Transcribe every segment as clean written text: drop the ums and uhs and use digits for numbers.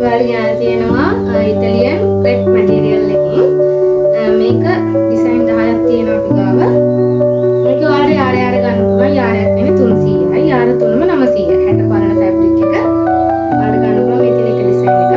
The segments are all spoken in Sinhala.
ඔයාලා තියෙනවා ඉතාලියන් ක්‍රෙප් මැටීරියල් එකකින් මේක ඩිසයින් 10ක් තියෙනවා අපි ගාව. මේක ඔයාලට යාර ගන්න පුළුවන්. යාරයක් වෙන්නේ 300යි. යාර තුනම 900යි. 60 පාරන ෆැබ්‍රික් එක. ඔයාලට ගන්න පුළුවන් මේ තියෙන එක ඩිසයින් එක.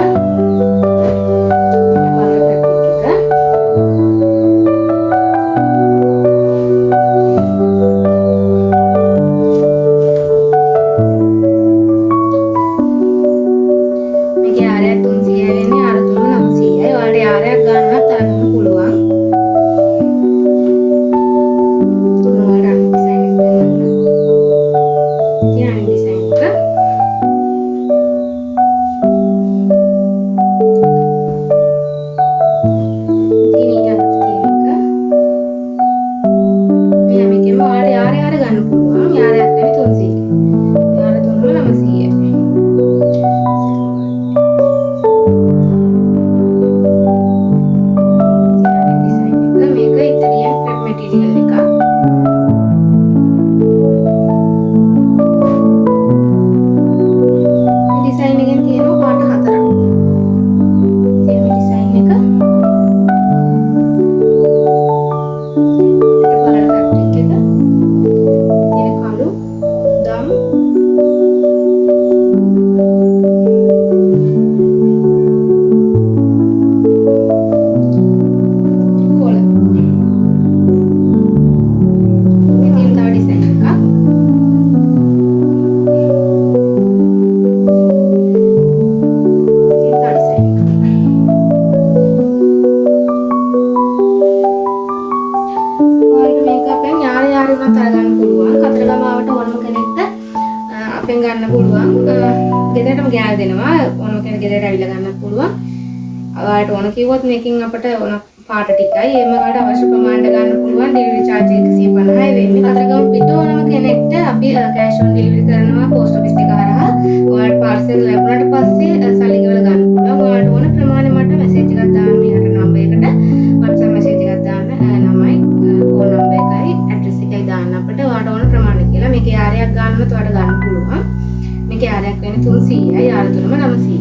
ගන්න පුළුවන්. ගෙදරටම ගෑල් දෙනවා. ඕන කෙනෙක් ගෙදරට ඇවිල්ලා ගන්නත් පුළුවන්. ඔයාලට ඕන කිව්වොත් මේකෙන් අපිට ඕන පාට ටිකයි එහෙම කාට අවශ්‍ය ප්‍රමාණයට ගන්න පුළුවන්. ඩෙලිවරි charge 150යි වෙන්නේ. කතරගම පිට ඕනම කෙනෙක්ට අපි කෑෂ් ඔන් ඩෙලිවරි කරනවා පෝස්ට් ඔෆිස් එක හරහා. ඔයාලට පාර්සල් ලැබුණාට පස්සේ සල්ලි ගෙවලා ගන්න පුළුවන්. ඔයාලට ඕන ප්‍රමාණය මට මෙසේජ් එකක් දාන්න මෙයාට නම්බර් එකට. WhatsApp මෙසේජ් එකක් දාන්න. නමයි ෆෝන් නම්බර් එකයි ඇඩ්‍රස් එකයි දාන්න අපිට. ඔයාලට ඕන ප්‍රමාණය කියලා මේකේ යාරයක් ගන්නවත් ඔයාලට ගන්න පුළුවන්. මේකේ යාරයක් වෙන්නේ 300යි. යාර තුනම 900යි.